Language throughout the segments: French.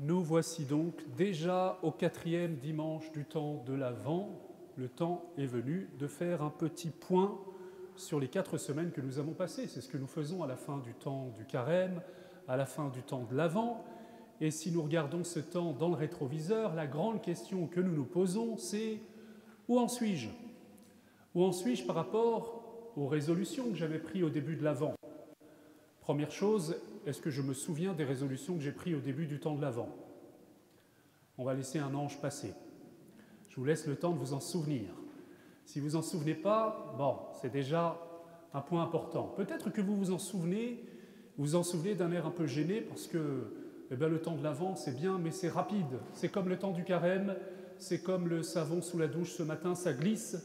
Nous voici donc déjà au 4e dimanche du temps de l'Avent. Le temps est venu de faire un petit point sur les 4 semaines que nous avons passées. C'est ce que nous faisons à la fin du temps du Carême, à la fin du temps de l'Avent. Et si nous regardons ce temps dans le rétroviseur, la grande question que nous nous posons, c'est où en suis-je? Où en suis-je par rapport aux résolutions que j'avais prises au début de l'Avent? Première chose, est-ce que je me souviens des résolutions que j'ai prises au début du temps de l'Avent? On va laisser un ange passer. Je vous laisse le temps de vous en souvenir. Si vous en souvenez pas, bon, c'est déjà un point important. Peut-être que vous vous en souvenez d'un air un peu gêné parce que le temps de l'Avent, c'est bien, mais c'est rapide. C'est comme le temps du Carême, c'est comme le savon sous la douche ce matin, ça glisse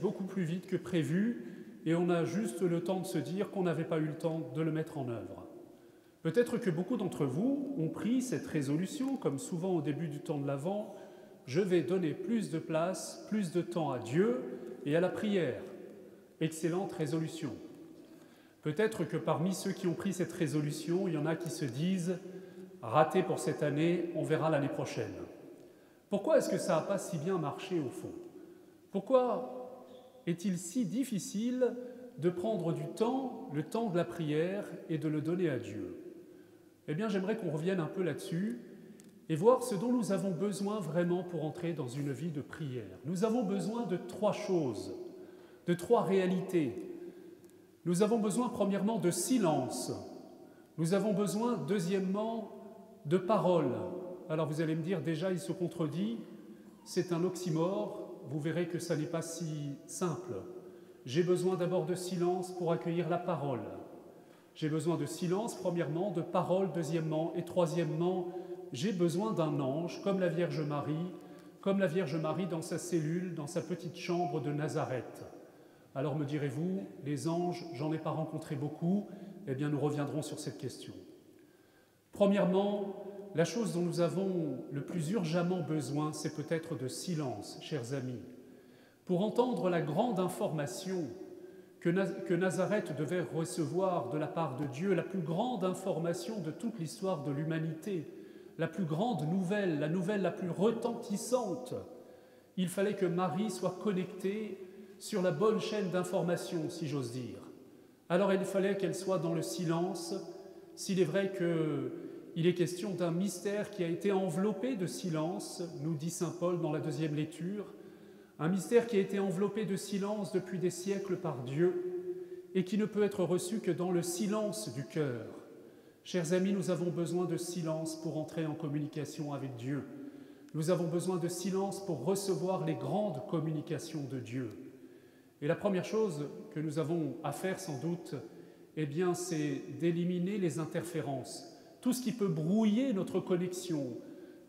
beaucoup plus vite que prévu, et on a juste le temps de se dire qu'on n'avait pas eu le temps de le mettre en œuvre. Peut-être que beaucoup d'entre vous ont pris cette résolution, comme souvent au début du temps de l'Avent, je vais donner plus de place, plus de temps à Dieu et à la prière. Excellente résolution. Peut-être que parmi ceux qui ont pris cette résolution, il y en a qui se disent « raté pour cette année, on verra l'année prochaine ». Pourquoi est-ce que ça n'a pas si bien marché au fond? Pourquoi est-il si difficile de prendre du temps, le temps de la prière, et de le donner à Dieu? Eh bien, j'aimerais qu'on revienne un peu là-dessus et voir ce dont nous avons besoin vraiment pour entrer dans une vie de prière. Nous avons besoin de 3 choses, de 3 réalités. Nous avons besoin, premièrement, de silence. Nous avons besoin, deuxièmement, de parole. Alors vous allez me dire, déjà, il se contredit, c'est un oxymore. Vous verrez que ça n'est pas si simple. J'ai besoin d'abord de silence pour accueillir la parole. J'ai besoin de silence, premièrement, de parole, deuxièmement, et troisièmement, j'ai besoin d'un ange, comme la Vierge Marie dans sa cellule, dans sa petite chambre de Nazareth. Alors me direz-vous, les anges, j'en ai pas rencontré beaucoup, eh bien nous reviendrons sur cette question. Premièrement, la chose dont nous avons le plus urgemment besoin, c'est peut-être de silence, chers amis, pour entendre la grande information que Nazareth devait recevoir de la part de Dieu, la plus grande information de toute l'histoire de l'humanité, la plus grande nouvelle, la nouvelle la plus retentissante. Il fallait que Marie soit connectée sur la bonne chaîne d'information, si j'ose dire. Alors il fallait qu'elle soit dans le silence, s'il est vrai qu'il est question d'un mystère qui a été enveloppé de silence, nous dit saint Paul dans la 2e lecture, un mystère qui a été enveloppé de silence depuis des siècles par Dieu et qui ne peut être reçu que dans le silence du cœur. Chers amis, nous avons besoin de silence pour entrer en communication avec Dieu. Nous avons besoin de silence pour recevoir les grandes communications de Dieu. Et la première chose que nous avons à faire sans doute, eh bien, c'est d'éliminer les interférences. Tout ce qui peut brouiller notre connexion,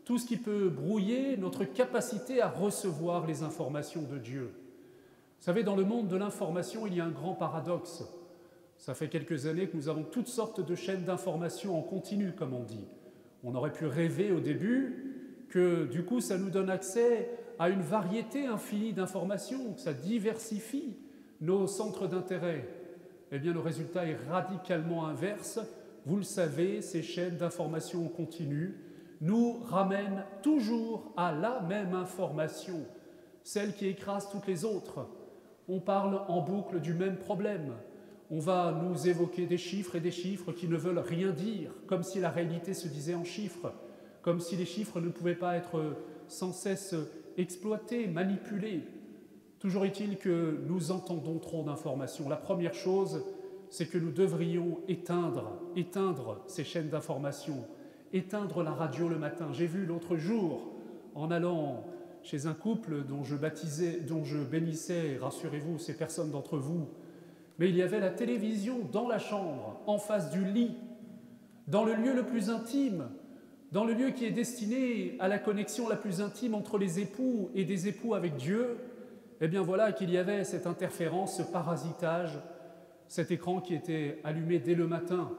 tout ce qui peut brouiller notre capacité à recevoir les informations de Dieu. Vous savez, dans le monde de l'information, il y a un grand paradoxe. Ça fait quelques années que nous avons toutes sortes de chaînes d'information en continu, comme on dit. On aurait pu rêver au début que, du coup, ça nous donne accès à une variété infinie d'informations, que ça diversifie nos centres d'intérêt. Eh bien, le résultat est radicalement inverse. Vous le savez, ces chaînes d'information en continu nous ramènent toujours à la même information, celle qui écrase toutes les autres. On parle en boucle du même problème. On va nous évoquer des chiffres et des chiffres qui ne veulent rien dire, comme si la réalité se disait en chiffres, comme si les chiffres ne pouvaient pas être sans cesse exploités, manipulés. Toujours est-il que nous entendons trop d'informations. La première chose, c'est que nous devrions éteindre ces chaînes d'information, éteindre la radio le matin. J'ai vu l'autre jour, en allant chez un couple dont je bénissais, rassurez-vous, ces personnes d'entre vous, mais il y avait la télévision dans la chambre, en face du lit, dans le lieu le plus intime, dans le lieu qui est destiné à la connexion la plus intime entre les époux et des époux avec Dieu. Eh bien voilà qu'il y avait cette interférence, ce parasitage, cet écran qui était allumé dès le matin.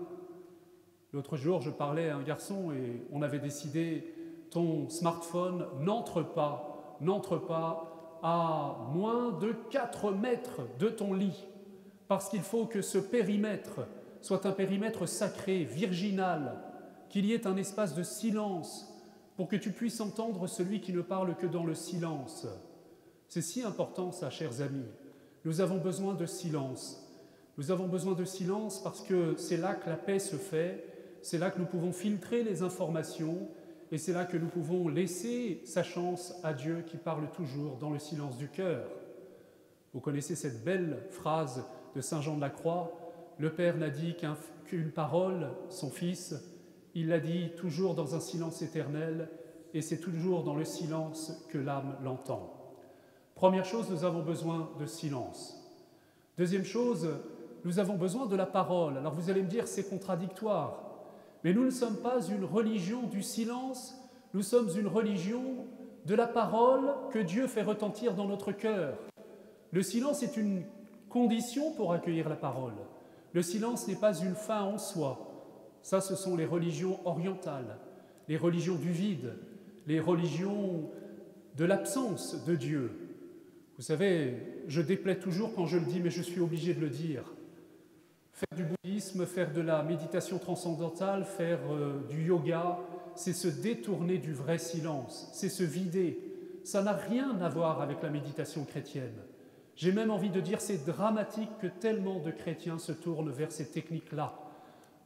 L'autre jour, je parlais à un garçon et on avait décidé « ton smartphone n'entre pas à moins de 4 mètres de ton lit ». Parce qu'il faut que ce périmètre soit un périmètre sacré, virginal, qu'il y ait un espace de silence pour que tu puisses entendre celui qui ne parle que dans le silence. C'est si important ça, chers amis. Nous avons besoin de silence. Nous avons besoin de silence parce que c'est là que la paix se fait, c'est là que nous pouvons filtrer les informations et c'est là que nous pouvons laisser sa chance à Dieu qui parle toujours dans le silence du cœur. Vous connaissez cette belle phrase de Saint Jean de la Croix, « Le Père n'a dit qu'une parole, son Fils, il l'a dit toujours dans un silence éternel et c'est toujours dans le silence que l'âme l'entend. » Première chose, nous avons besoin de silence. Deuxième chose, nous avons besoin de la parole. Alors vous allez me dire, c'est contradictoire. Mais nous ne sommes pas une religion du silence, nous sommes une religion de la parole que Dieu fait retentir dans notre cœur. Le silence est une condition pour accueillir la parole. Le silence n'est pas une fin en soi. Ça, ce sont les religions orientales, les religions du vide, les religions de l'absence de Dieu. Vous savez, je déplais toujours quand je le dis, mais je suis obligé de le dire. Faire du bouddhisme, faire de la méditation transcendantale, faire du yoga, c'est se détourner du vrai silence, c'est se vider. Ça n'a rien à voir avec la méditation chrétienne. J'ai même envie de dire c'est dramatique que tellement de chrétiens se tournent vers ces techniques-là,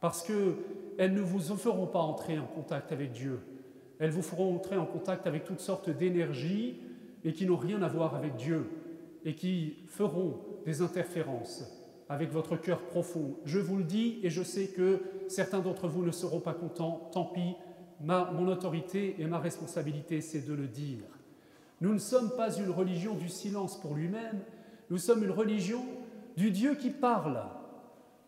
parce qu'elles ne vous feront pas entrer en contact avec Dieu. Elles vous feront entrer en contact avec toutes sortes d'énergies et qui n'ont rien à voir avec Dieu et qui feront des interférences avec votre cœur profond. Je vous le dis et je sais que certains d'entre vous ne seront pas contents, tant pis, mon autorité et ma responsabilité, c'est de le dire. Nous ne sommes pas une religion du silence pour lui-même, nous sommes une religion du Dieu qui parle.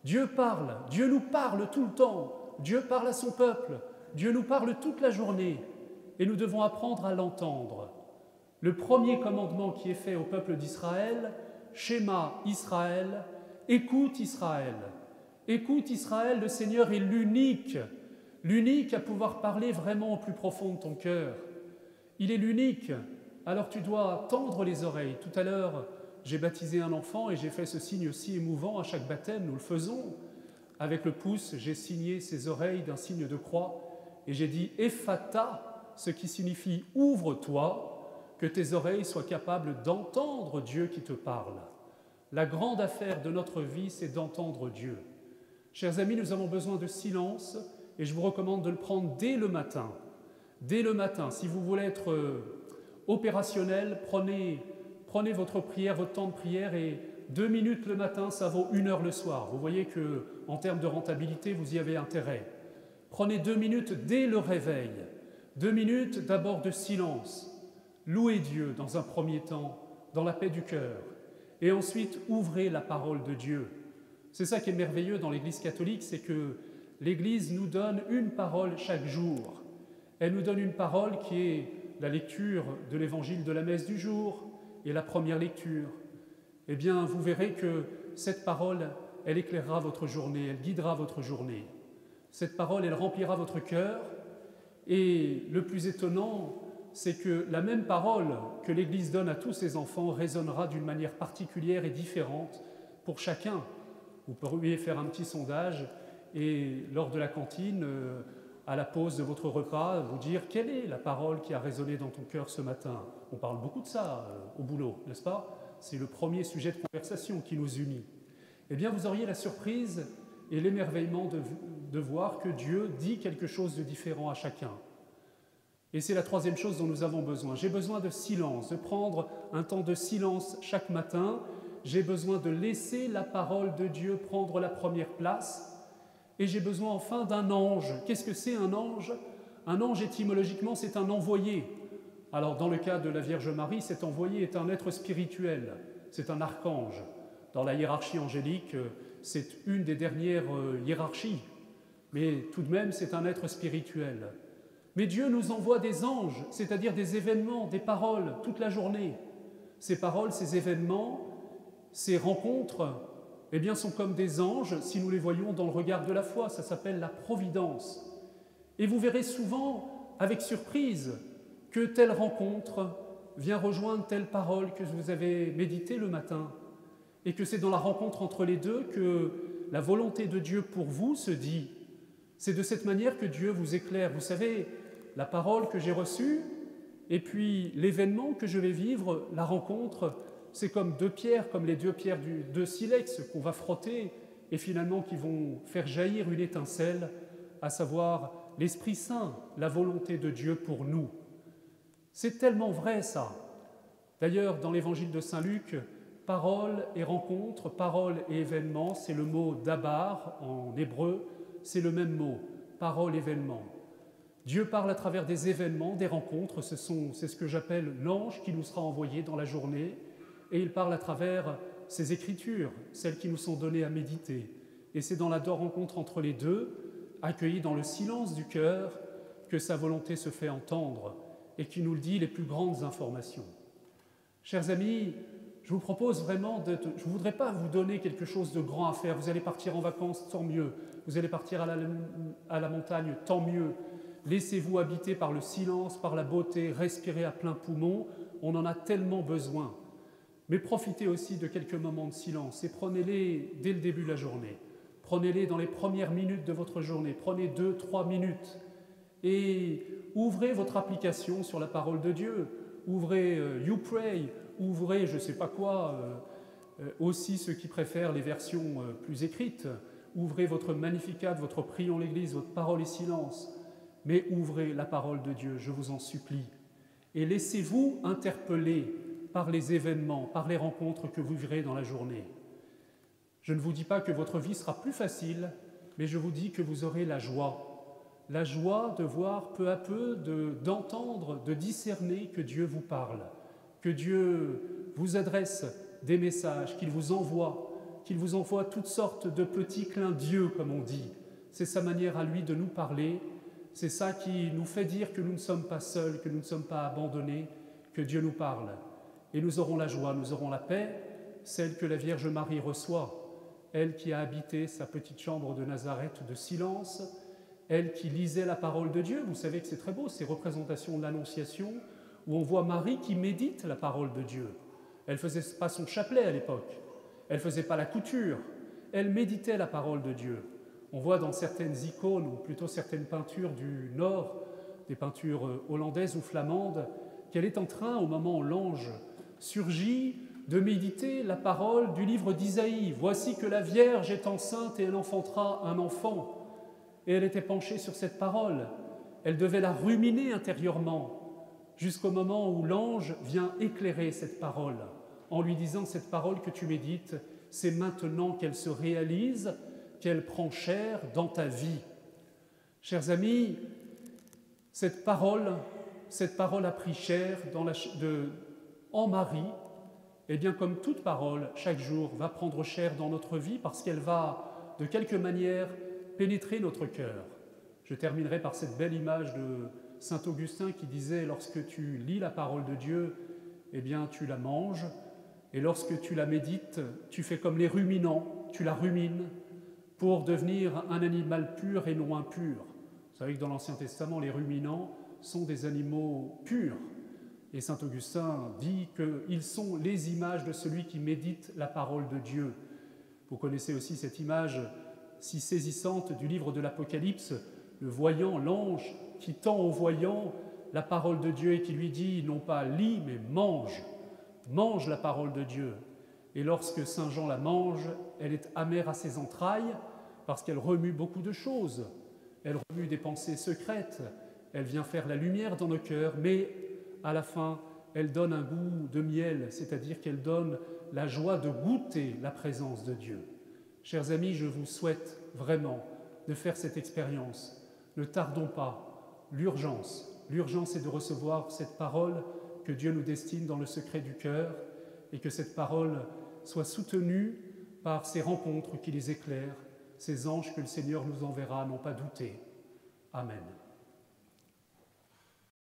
Dieu parle, Dieu nous parle tout le temps, Dieu parle à son peuple, Dieu nous parle toute la journée et nous devons apprendre à l'entendre. Le premier commandement qui est fait au peuple d'Israël, Shema Israël, écoute Israël. Écoute Israël, le Seigneur est l'unique à pouvoir parler vraiment au plus profond de ton cœur. Il est l'unique, alors tu dois tendre les oreilles. Tout à l'heure, j'ai baptisé un enfant et j'ai fait ce signe aussi émouvant à chaque baptême, nous le faisons. Avec le pouce, j'ai signé ses oreilles d'un signe de croix et j'ai dit « Ephata », ce qui signifie « ouvre-toi », que tes oreilles soient capables d'entendre Dieu qui te parle. La grande affaire de notre vie, c'est d'entendre Dieu. Chers amis, nous avons besoin de silence et je vous recommande de le prendre dès le matin. Dès le matin, si vous voulez être opérationnel, prenez votre prière, votre temps de prière et 2 minutes le matin, ça vaut 1 heure le soir. Vous voyez qu'en termes de rentabilité, vous y avez intérêt. Prenez 2 minutes dès le réveil. 2 minutes d'abord de silence. Louez Dieu dans un premier temps, dans la paix du cœur. Et ensuite, ouvrez la parole de Dieu. C'est ça qui est merveilleux dans l'Église catholique, c'est que l'Église nous donne une parole chaque jour. Elle nous donne une parole qui est la lecture de l'évangile de la messe du jour et la première lecture. Eh bien, vous verrez que cette parole, elle éclairera votre journée, elle guidera votre journée. Cette parole, elle remplira votre cœur. Et le plus étonnant, c'est que la même parole que l'Église donne à tous ses enfants résonnera d'une manière particulière et différente pour chacun. Vous pourriez faire un petit sondage et lors de la cantine, à la pause de votre repas, vous dire quelle est la parole qui a résonné dans ton cœur ce matin. On parle beaucoup de ça au boulot, n'est-ce pas? C'est le premier sujet de conversation qui nous unit. Eh bien, vous auriez la surprise et l'émerveillement de voir que Dieu dit quelque chose de différent à chacun. Et c'est la troisième chose dont nous avons besoin. J'ai besoin de silence, de prendre un temps de silence chaque matin. J'ai besoin de laisser la parole de Dieu prendre la première place. Et j'ai besoin enfin d'un ange. Qu'est-ce que c'est un ange? Un ange, étymologiquement, c'est un envoyé. Alors, dans le cas de la Vierge Marie, cet envoyé est un être spirituel, c'est un archange. Dans la hiérarchie angélique, c'est une des dernières hiérarchies. Mais tout de même, c'est un être spirituel. Mais Dieu nous envoie des anges, c'est-à-dire des événements, des paroles, toute la journée. Ces paroles, ces événements, ces rencontres, eh bien, sont comme des anges si nous les voyons dans le regard de la foi. Ça s'appelle la providence. Et vous verrez souvent, avec surprise, que telle rencontre vient rejoindre telle parole que vous avez méditée le matin. Et que c'est dans la rencontre entre les deux que la volonté de Dieu pour vous se dit. C'est de cette manière que Dieu vous éclaire. Vous savez, la parole que j'ai reçue, et puis l'événement que je vais vivre, la rencontre, c'est comme deux pierres, comme les deux pierres de silex qu'on va frotter et finalement qui vont faire jaillir une étincelle, à savoir l'Esprit Saint, la volonté de Dieu pour nous. C'est tellement vrai ça. D'ailleurs, dans l'évangile de Saint Luc, parole et rencontre, parole et événement, c'est le mot dabar en hébreu, c'est le même mot, parole, événement. Dieu parle à travers des événements, des rencontres, c'est ce que j'appelle l'ange qui nous sera envoyé dans la journée, et il parle à travers ces écritures, celles qui nous sont données à méditer. Et c'est dans la rencontre entre les deux, accueillie dans le silence du cœur, que sa volonté se fait entendre et qui nous le dit les plus grandes informations. Chers amis, je vous propose vraiment je ne voudrais pas vous donner quelque chose de grand à faire. Vous allez partir en vacances, tant mieux. Vous allez partir à la montagne, tant mieux. Laissez-vous habiter par le silence, par la beauté, respirez à plein poumon. On en a tellement besoin. Mais profitez aussi de quelques moments de silence et prenez-les dès le début de la journée. Prenez-les dans les premières minutes de votre journée. Prenez 2-3 minutes et ouvrez votre application sur la parole de Dieu. Ouvrez YouPray, ouvrez je ne sais pas quoi, aussi ceux qui préfèrent les versions plus écrites. Ouvrez votre Magnificat, votre Prions l'Église, votre Parole et Silence. Mais ouvrez la parole de Dieu, je vous en supplie. Et laissez-vous interpeller par les événements, par les rencontres que vous vivrez dans la journée. Je ne vous dis pas que votre vie sera plus facile, mais je vous dis que vous aurez la joie de voir peu à peu, d'entendre, de discerner que Dieu vous parle, que Dieu vous adresse des messages, qu'il vous envoie toutes sortes de petits clins d'yeux, comme on dit. C'est sa manière à lui de nous parler, c'est ça qui nous fait dire que nous ne sommes pas seuls, que nous ne sommes pas abandonnés, que Dieu nous parle. Et nous aurons la joie, nous aurons la paix, celle que la Vierge Marie reçoit, elle qui a habité sa petite chambre de Nazareth de silence, elle qui lisait la parole de Dieu. Vous savez que c'est très beau, ces représentations de l'Annonciation, où on voit Marie qui médite la parole de Dieu. Elle ne faisait pas son chapelet à l'époque, elle ne faisait pas la couture, elle méditait la parole de Dieu. On voit dans certaines icônes, ou plutôt certaines peintures du Nord, des peintures hollandaises ou flamandes, qu'elle est en train, au moment où l'ange surgit, de méditer la parole du livre d'Isaïe. « Voici que la Vierge est enceinte et elle enfantera un enfant. » Et elle était penchée sur cette parole. Elle devait la ruminer intérieurement, jusqu'au moment où l'ange vient éclairer cette parole, en lui disant « Cette parole que tu médites, c'est maintenant qu'elle se réalise, qu'elle prend chair dans ta vie. » Chers amis, cette parole a pris chair en Marie. Et bien comme toute parole, chaque jour, va prendre chair dans notre vie parce qu'elle va, de quelque manière, pénétrer notre cœur. Je terminerai par cette belle image de saint Augustin qui disait « Lorsque tu lis la parole de Dieu, eh bien tu la manges, et lorsque tu la médites, tu fais comme les ruminants, tu la rumines pour devenir un animal pur et non impur. » Vous savez que dans l'Ancien Testament, les ruminants sont des animaux purs. Et saint Augustin dit qu'ils sont les images de celui qui médite la parole de Dieu. Vous connaissez aussi cette image si saisissante du livre de l'Apocalypse, le voyant, l'ange qui tend au voyant la parole de Dieu et qui lui dit non pas lis mais mange la parole de Dieu. Et lorsque saint Jean la mange, elle est amère à ses entrailles parce qu'elle remue beaucoup de choses. Elle remue des pensées secrètes, elle vient faire la lumière dans nos cœurs, mais à la fin, elle donne un goût de miel, c'est-à-dire qu'elle donne la joie de goûter la présence de Dieu. Chers amis, je vous souhaite vraiment de faire cette expérience. Ne tardons pas. L'urgence est de recevoir cette parole que Dieu nous destine dans le secret du cœur et que cette parole soit soutenue par ces rencontres qui les éclairent, ces anges que le Seigneur nous enverra, à n'en pas douter. Amen.